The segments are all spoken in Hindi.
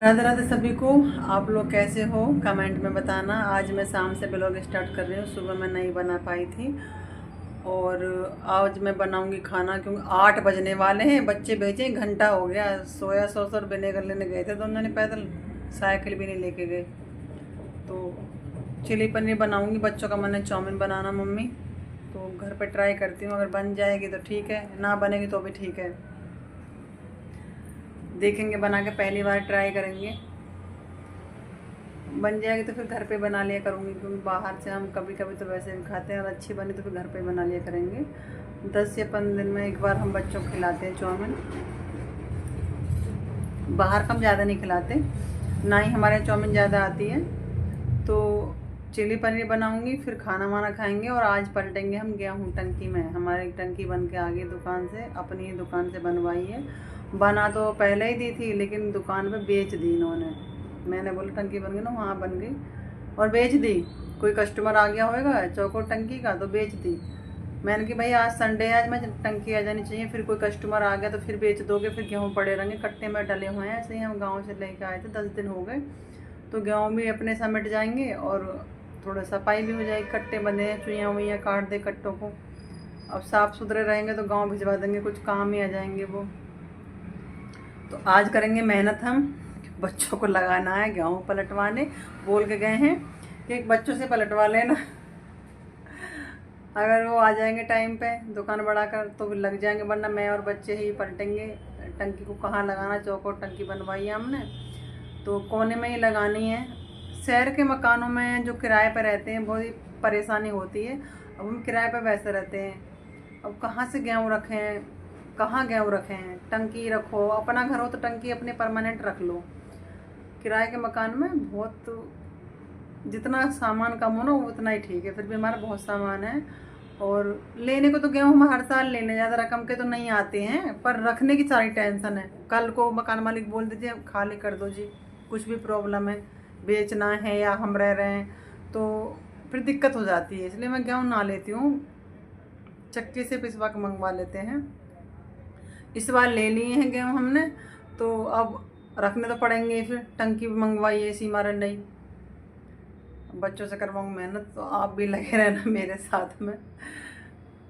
राधे राधे सभी को। आप लोग कैसे हो कमेंट में बताना। आज मैं शाम से ब्लॉग स्टार्ट कर रही हूँ। सुबह मैं नहीं बना पाई थी और आज मैं बनाऊंगी खाना, क्योंकि 8 बजने वाले हैं। बच्चे भेजे, घंटा हो गया। सोया सॉस और विनेगर लेने गए थे दोनों ने पैदल, साइकिल भी नहीं लेके गए। तो चिली पनीर बनाऊंगी। बच्चों का मन है चाउमीन बनाना मम्मी, तो घर पे ट्राई करती हूँ। अगर बन जाएगी तो ठीक है, ना बनेगी तो भी ठीक है, देखेंगे बना के। पहली बार ट्राई करेंगे, बन जाएगी तो फिर घर पे बना लिया करूँगी, क्योंकि बाहर से हम कभी कभी तो वैसे भी खाते हैं और अच्छी बनी तो फिर घर पे बना लिया करेंगे। 10 या 15 दिन में एक बार हम बच्चों को खिलाते हैं चाउमीन। बाहर का हम ज़्यादा नहीं खिलाते, ना ही हमारे चाउमीन ज़्यादा आती है। तो चिली पनीर बनाऊंगी, फिर खाना वाना खाएंगे। और आज पलटेंगे हम गेहूँ टंकी में। हमारी टंकी बन के आ गई दुकान से, अपनी ही दुकान से बनवाई है। बना तो पहले ही दी थी, लेकिन दुकान पे बेच दी इन्होंने। मैंने बोला टंकी बन गई ना, वहाँ बन गई और बेच दी। कोई कस्टमर आ गया होगा चौकोर टंकी का तो बेच दी। मैंने कि भाई आज संडे है, आज मैं टंकी आ जानी चाहिए। फिर कोई कस्टमर आ गया तो फिर बेच दोगे, फिर गेहूँ पड़े रहेंगे कट्टे में डले हुए हैं। ऐसे ही हम गाँव से लेके आए थे, 10 दिन हो गए। तो गेहूँ भी अपने समेट जाएंगे और थोड़ा सफाई भी हो जाएगी। कट्टे बंधे हैं, चुइयाँ वुइयाँ काट दे कट्टों को। अब साफ़ सुथरे रहेंगे तो गांव भिजवा देंगे, कुछ काम ही आ जाएंगे वो। तो आज करेंगे मेहनत हम। बच्चों को लगाना है गेहूँ पलटवाने। बोल के गए हैं कि बच्चों से पलटवा लेना। अगर वो आ जाएंगे टाइम पे दुकान बढ़ाकर तो फिर लग जाएंगे, वरना मैं और बच्चे ही पलटेंगे। टंकी को कहाँ लगाना, चौकोर टंकी बनवाई है हमने, तो कोने में ही लगानी है। शहर के मकानों में जो किराए पर रहते हैं बहुत ही परेशानी होती है। अब हम किराए पर वैसे रहते हैं, अब कहाँ से गेहूँ रखें, कहाँ गेहूँ रखें। टंकी रखो, अपना घर हो तो टंकी अपने परमानेंट रख लो। किराए के मकान में बहुत, जितना सामान कम हो ना उतना ही ठीक है। फिर भी हमारा बहुत सामान है और लेने को तो गेहूँ हम हर साल लेने, ज़्यादा रकम के तो नहीं आते हैं, पर रखने की सारी टेंशन है। कल को मकान मालिक बोल दीजिए खाली कर दो जी, कुछ भी प्रॉब्लम है, बेचना है या हम रह रहे हैं, तो फिर दिक्कत हो जाती है। इसलिए मैं गेहूँ ना लेती हूँ, चक्की से पिसवा के मंगवा लेते हैं। इस बार ले लिए हैं गेहूँ हमने, तो अब रखने तो पड़ेंगे। फिर टंकी भी मंगवाई है, सीमा रंडई। बच्चों से करवाऊँ मेहनत, तो आप भी लगे रहना मेरे साथ में।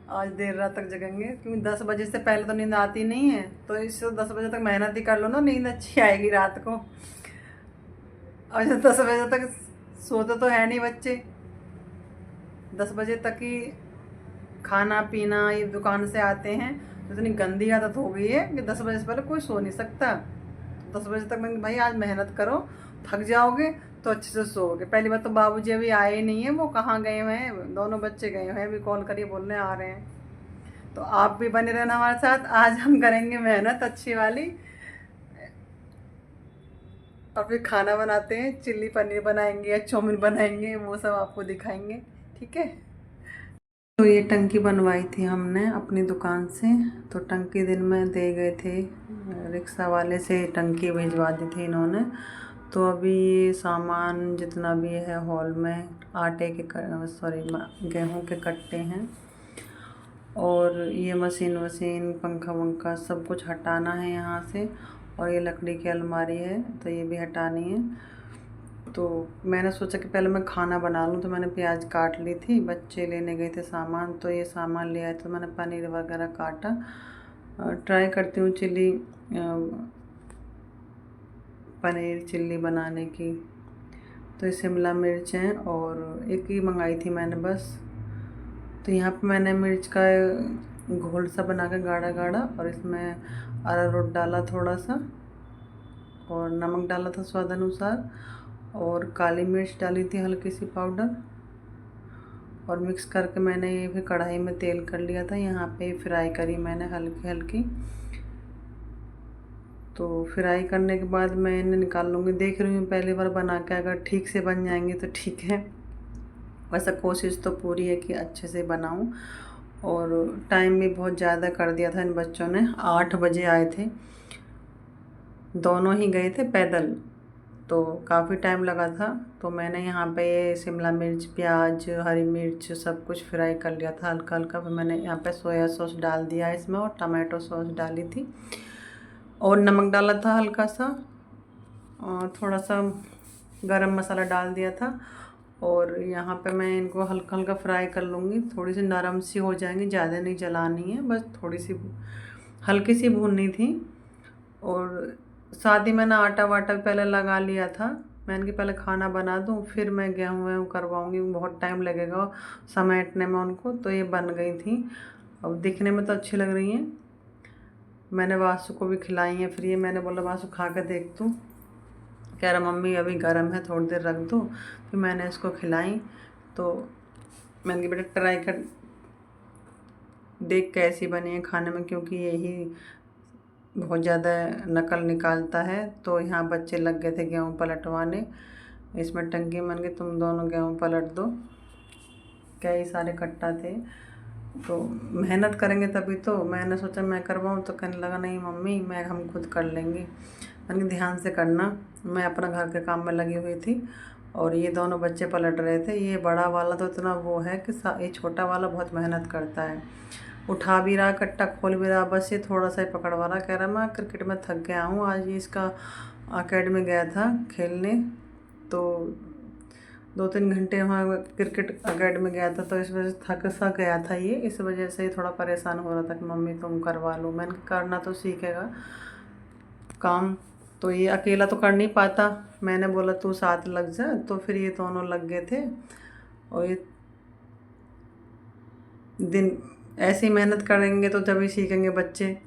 आज देर रात तक जगेंगे, क्योंकि 10 बजे से पहले तो नींद आती नहीं है। तो इससे 10 बजे तक मेहनत ही कर लो ना, नींद अच्छी आएगी रात को। और 10 बजे तक सोते तो है नहीं बच्चे। 10 बजे तक ही खाना पीना, ये दुकान से आते हैं तो इतनी गंदी आदत हो गई है कि 10 बजे से पहले कोई सो नहीं सकता। 10 बजे तक मैं भाई आज मेहनत करो, थक जाओगे तो अच्छे से सोओगे। पहली बात तो बाबूजी अभी आए ही नहीं है, वो कहाँ गए हुए हैं, दोनों बच्चे गए हुए हैं। अभी कॉल करिए बोलने आ रहे हैं। तो आप भी बने रहना हमारे साथ। आज हम करेंगे मेहनत अच्छी वाली और फिर खाना बनाते हैं। चिल्ली पनीर बनाएंगे या चाउमीन बनाएंगे, वो सब आपको दिखाएंगे, ठीक है। तो ये टंकी बनवाई थी हमने अपनी दुकान से। तो टंकी दिन में दे गए थे, रिक्शा वाले से टंकी भिजवा दी थी इन्होंने। तो अभी ये सामान जितना भी है हॉल में, आटे के सॉरी गेहूं के कट्टे हैं, और ये मशीन वशीन पंखा वंखा सब कुछ हटाना है यहाँ से। और ये लकड़ी की अलमारी है तो ये भी हटानी है। तो मैंने सोचा कि पहले मैं खाना बना लूँ, तो मैंने प्याज काट ली थी। बच्चे लेने गए थे सामान, तो ये सामान ले आए, तो मैंने पनीर वगैरह काटा। ट्राई करती हूँ चिल्ली पनीर चिल्ली बनाने की। तो ये शिमला मिर्च हैं और एक ही मंगाई थी मैंने बस। तो यहाँ पे मैंने मिर्च का घोल सा बना के गाढ़ा गाढ़ा, और इसमें अरारोट डाला थोड़ा सा, और नमक डाला था स्वाद अनुसार, और काली मिर्च डाली थी हल्की सी पाउडर, और मिक्स करके मैंने ये फिर कढ़ाई में तेल कर लिया था। यहाँ पे फ्राई करी मैंने हल्की हल्की। तो फ्राई करने के बाद मैं इन्हें निकाल लूँगी। देख रही हूँ पहली बार बना के, अगर ठीक से बन जाएंगे तो ठीक है, वैसा कोशिश तो पूरी है कि अच्छे से बनाऊँ। और टाइम भी बहुत ज़्यादा कर दिया था इन बच्चों ने। 8 बजे आए थे, दोनों ही गए थे पैदल, तो काफ़ी टाइम लगा था। तो मैंने यहाँ पे शिमला मिर्च, प्याज, हरी मिर्च सब कुछ फ्राई कर लिया था हल्का हल्का। फिर मैंने यहाँ पे सोया सॉस डाल दिया इसमें, और टमाटो सॉस डाली थी, और नमक डाला था हल्का सा, थोड़ा सा गरम मसाला डाल दिया था। और यहाँ पे मैं इनको हल्का हल्का फ्राई कर लूँगी, थोड़ी सी नरम सी हो जाएंगी, ज़्यादा नहीं जलानी है, बस थोड़ी सी हल्की सी भूननी थी। और साथ ही मैंने आटा वाटा पहले लगा लिया था। मैंने कि पहले खाना बना दूँ फिर मैं गेहूँ वेहूँ करवाऊँगी, बहुत टाइम लगेगा समेटने में उनको। तो ये बन गई थी, अब दिखने में तो अच्छी लग रही हैं। मैंने वासु को भी खिलाई हैं, फिर ये मैंने बोला वासु खा कर देख तू, कह रहा मम्मी अभी गर्म है थोड़ी देर रख दो। फिर मैंने इसको खिलाई, तो मैंने कहा बेटा ट्राई कर देख कैसी बनी है खाने में, क्योंकि यही बहुत ज़्यादा नकल निकालता है। तो यहाँ बच्चे लग गए थे गेहूँ पलटवाने, इसमें टंकी मन के तुम दोनों गेहूँ पलट दो, कई सारे कट्टा थे। तो मेहनत करेंगे तभी तो। मैंने सोचा मैं करवाऊँ, तो कहने लगा नहीं मम्मी हम खुद कर लेंगे। मैंने ध्यान से करना, मैं अपना घर के काम में लगी हुई थी और ये दोनों बच्चे पलट रहे थे। ये बड़ा वाला तो इतना वो है कि ये छोटा वाला बहुत मेहनत करता है, उठा भी रहा कट्टा, खोल भी रहा, बस ये थोड़ा सा ही पकड़वा रहा। कह रहा मैं क्रिकेट में थक गया हूँ, आज ये इसका अकेडमी गया था खेलने, तो 2-3 घंटे वहाँ क्रिकेट अकेडमी गया था, तो इस वजह से थक सा गया था ये, इस वजह से ही थोड़ा परेशान हो रहा था कि मम्मी तुम करवा लो। मैंने करना तो सीखेगा काम, तो ये अकेला तो कर नहीं पाता। मैंने बोला तू साथ लग जा, तो फिर ये दोनों लग गए थे। और ये दिन ऐसे ही मेहनत करेंगे तो तभी सीखेंगे बच्चे।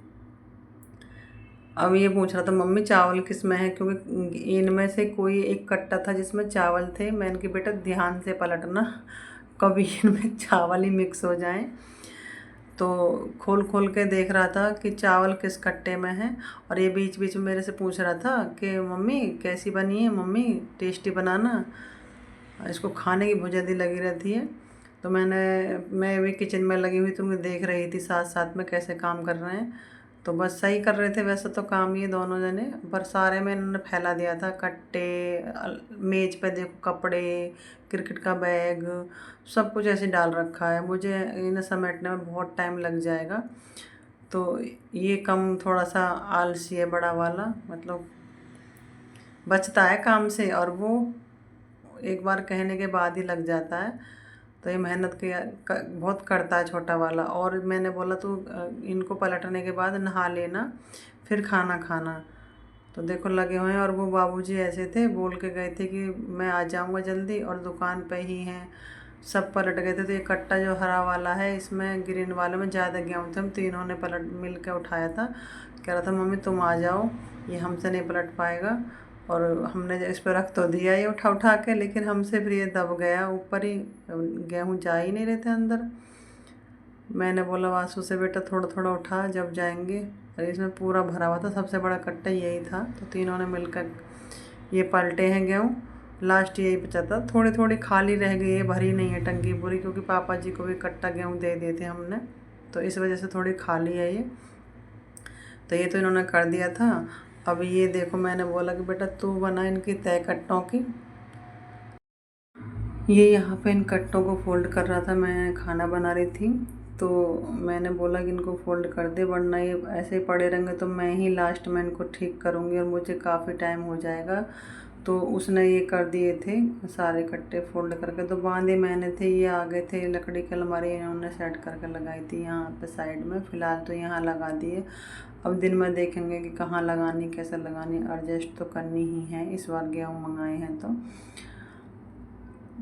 अब ये पूछ रहा था मम्मी चावल किस में है, क्योंकि इनमें से कोई एक कट्टा था जिसमें चावल थे। मैंने कि बेटा ध्यान से पलटना, कभी इनमें चावल ही मिक्स हो जाए। तो खोल खोल के देख रहा था कि चावल किस कट्टे में है। और ये बीच बीच में मेरे से पूछ रहा था कि मम्मी कैसी बनी है, मम्मी टेस्टी बनाना। इसको खाने की बहुत जल्दी लगी रहती है। तो मैं भी किचन में लगी हुई, तो मैं देख रही थी साथ साथ में कैसे काम कर रहे हैं। तो बस सही कर रहे थे वैसे तो काम, ये दोनों जने, पर सारे में इन्होंने फैला दिया था कट्टे, मेज पे देखो कपड़े, क्रिकेट का बैग, सब कुछ ऐसे डाल रखा है। मुझे इन्हें समेटने में बहुत टाइम लग जाएगा। तो ये कम थोड़ा सा आलसी है बड़ा वाला, मतलब बचता है काम से, और वो एक बार कहने के बाद ही लग जाता है। तो ये मेहनत बहुत करता है छोटा वाला। और मैंने बोला तू इनको पलटने के बाद नहा लेना फिर खाना खाना। तो देखो लगे हुए हैं। और वो बाबूजी ऐसे थे, बोल के गए थे कि मैं आ जाऊंगा जल्दी, और दुकान पे ही हैं। सब पलट गए थे। तो ये कट्टा जो हरा वाला है, इसमें ग्रीन वाले में ज़्यादा गेहूँ थे, हम तीनों ने पलट मिल के उठाया था। कह रहा था मम्मी तुम आ जाओ, ये हमसे नहीं पलट पाएगा। और हमने इस पर रख तो दिया ये उठा उठा के, लेकिन हमसे फिर ये दब गया ऊपर ही, गेहूँ जा ही नहीं रहे थे अंदर। मैंने बोला वासु से बेटा थोड़ा थोड़ा उठा जब जाएंगे। और इसमें पूरा भरा हुआ था, सबसे बड़ा कट्टा यही था। तो तीनों ने मिलकर ये पलटे हैं गेहूँ। लास्ट यही बचा था, थोड़ी थोड़ी खाली रह गई है, भरी नहीं है टंकी पूरी, क्योंकि पापा जी को भी कट्टा गेहूँ दे दिए थे हमने, तो इस वजह से थोड़ी खाली है ये। तो ये तो इन्होंने कर दिया था। अब ये देखो मैंने बोला कि बेटा तू बना इनकी तय कट्टों की। ये यहाँ पे इन कट्टों को फोल्ड कर रहा था, मैं खाना बना रही थी। तो मैंने बोला कि इनको फोल्ड कर दे, वरना ये ऐसे ही पड़े रहेंगे तो मैं ही लास्ट में इनको ठीक करूँगी और मुझे काफ़ी टाइम हो जाएगा। तो उसने ये कर दिए थे सारे कट्टे फोल्ड करके, तो बांधे मैंने थे। ये आ गए थे, लकड़ी की अलमारी इन्होंने सेट करके लगाई थी यहाँ पे साइड में। फ़िलहाल तो यहाँ लगा दिए, अब दिन में देखेंगे कि कहाँ लगानी, कैसे लगानी, एडजस्ट तो करनी ही है। इस बार गेहूँ मंगाए हैं तो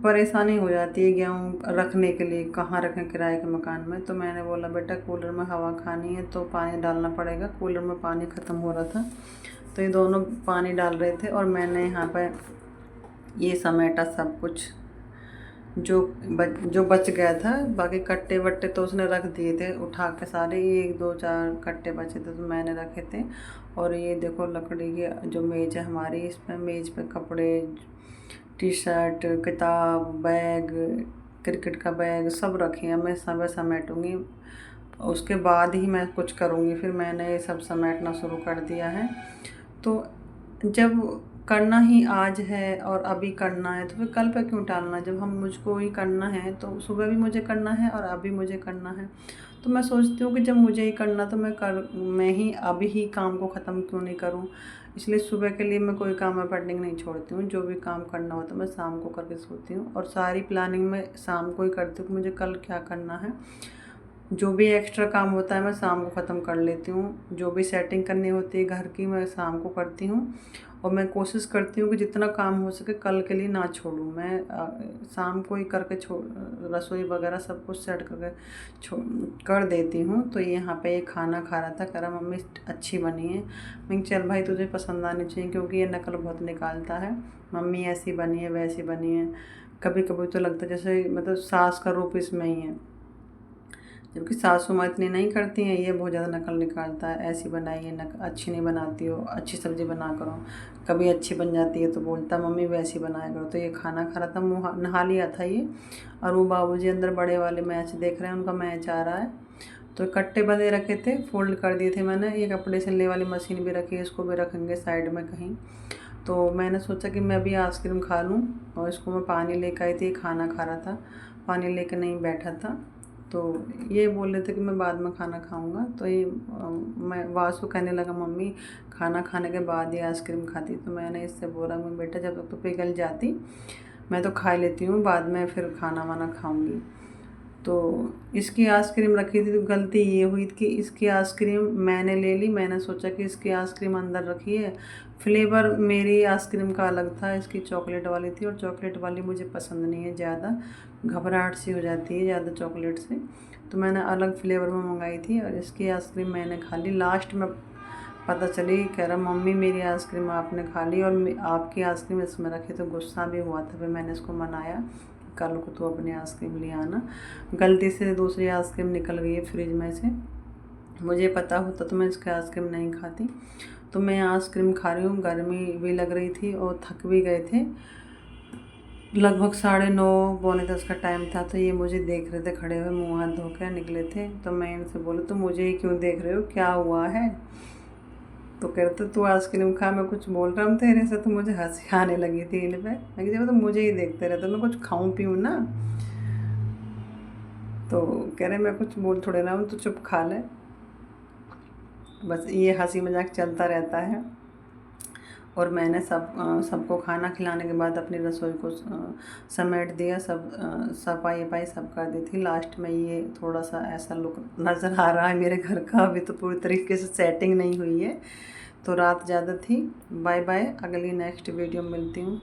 परेशानी हो जाती है गेहूँ रखने के लिए, कहाँ रखें किराए के मकान में। तो मैंने बोला बेटा कूलर में हवा खानी है तो पानी डालना पड़ेगा। कूलर में पानी ख़त्म हो रहा था, तो ये दोनों पानी डाल रहे थे। और मैंने यहाँ पर ये समेटा सब कुछ जो बच गया था। बाकी कट्टे वट्टे तो उसने रख दिए थे उठा के सारे, 1-2-4 कट्टे बचे थे तो मैंने रखे थे। और ये देखो लकड़ी की जो मेज़ है हमारी, इसमें मेज़ पे कपड़े, टी शर्ट, किताब, बैग, क्रिकेट का बैग सब रखे हैं। मैं सब समेटूँगी, उसके बाद ही मैं कुछ करूँगी। फिर मैंने ये सब समेटना शुरू कर दिया है। तो जब करना ही आज है और अभी करना है, तो फिर कल पे क्यों टालना। जब हम मुझको ही करना है तो सुबह भी मुझे करना है और अभी मुझे करना है। तो मैं सोचती हूँ कि जब मुझे ही करना तो मैं ही अभी ही काम को ख़त्म क्यों नहीं करूँ। इसलिए सुबह के लिए मैं कोई काम में पेंडिंग नहीं छोड़ती हूँ। जो भी काम करना होता है मैं शाम को करके सोती हूँ, और सारी प्लानिंग मैं शाम को ही करती हूँ कि मुझे कल क्या करना है। जो भी एक्स्ट्रा काम होता है मैं शाम को ख़त्म कर लेती हूँ। जो भी सेटिंग करनी होती है घर की मैं शाम को करती हूँ, और मैं कोशिश करती हूँ कि जितना काम हो सके कल के लिए ना छोड़ूँ। मैं शाम को ही करके रसोई वगैरह सब कुछ सेट करके कर देती हूँ। तो यहाँ पे ये खाना खा रहा था, कह रहा मम्मी अच्छी बनी है। मैं चल भाई तुझे पसंद आनी चाहिए, क्योंकि ये नकल बहुत निकालता है, मम्मी ऐसी बनी है वैसी बनी है। कभी कभी तो लगता है जैसे मतलब सास का रूप इसमें ही है, जबकि सासू माँ इतनी नहीं करती हैं। ये बहुत ज़्यादा नकल निकालता है, ऐसी बनाई है, अच्छी नहीं बनाती हो, अच्छी सब्ज़ी बना करो। कभी अच्छी बन जाती है तो बोलता मम्मी वैसी बनाया करो। तो ये खाना खा रहा था, मुँह नहा लिया था ये, और वो बाबूजी अंदर बड़े वाले मैच देख रहे हैं, उनका मैच आ रहा है। तो कट्टे बंधे रखे थे, फोल्ड कर दिए थे मैंने। ये कपड़े सिलने वाली मशीन भी रखी है, इसको भी रखेंगे साइड में कहीं। तो मैंने सोचा कि मैं भी आइसक्रीम खा लूँ, और इसको मैं पानी लेकर आई थी, खाना खा रहा था, पानी लेकर नहीं बैठा था। तो ये बोल रहे थे कि मैं बाद में खाना खाऊंगा। तो ये मैं वासु कहने लगा मम्मी खाना खाने के बाद ही आइसक्रीम खाती। तो मैंने इससे बोला मैं बेटा जब तक तो पिघल जाती, मैं तो खा लेती हूँ, बाद में फिर खाना वाना खाऊंगी। तो इसकी आइसक्रीम रखी थी, तो गलती ये हुई कि इसकी आइसक्रीम मैंने ले ली। मैंने सोचा कि इसकी आइसक्रीम अंदर रखी है, फ्लेवर मेरी आइसक्रीम का अलग था, इसकी चॉकलेट वाली थी, और चॉकलेट वाली मुझे पसंद नहीं है, ज़्यादा घबराहट सी हो जाती है ज़्यादा चॉकलेट से। तो मैंने अलग फ्लेवर में मंगाई थी, और इसकी आइसक्रीम मैंने खा ली। लास्ट में पता चली, कह रहा मम्मी मेरी आइसक्रीम आपने खा ली और आपकी आइसक्रीम इसमें रखी। तो गुस्सा भी हुआ था, फिर मैंने इसको मनाया कल को तो अपनी आइसक्रीम ले आना। गलती से दूसरी आइसक्रीम निकल गई है फ्रिज में से, मुझे पता होता तो मैं इसकी आइसक्रीम नहीं खाती। तो मैं आइसक्रीम खा रही हूँ, गर्मी भी लग रही थी और थक भी गए थे। लगभग 9:30 पौने 10 का टाइम था। तो ये मुझे देख रहे थे खड़े हुए, मुँह हाथ धो के निकले थे। तो मैं इनसे बोली तो मुझे ही क्यों देख रहे हो, क्या हुआ है? तो कहते तू आइसक्रीम खा, मैं कुछ बोल रहा हूँ तेरे से। तो मुझे हंसी आने लगी थी इन पे, मैं जब तो मुझे ही देखते रहते, मैं कुछ खाऊं पीऊँ ना। तो कह रहे मैं कुछ बोल थोड़े रहा हूँ, तो चुप खा ले। बस ये हंसी मजाक चलता रहता है। और मैंने सबको खाना खिलाने के बाद अपनी रसोई को समेट दिया, सब सफाई वफाई सब कर दी थी। लास्ट में ये थोड़ा सा ऐसा लुक नज़र आ रहा है मेरे घर का, अभी तो पूरी तरीके से सेटिंग नहीं हुई है। तो रात ज़्यादा थी। बाय बाय, अगली नेक्स्ट वीडियो में मिलती हूँ।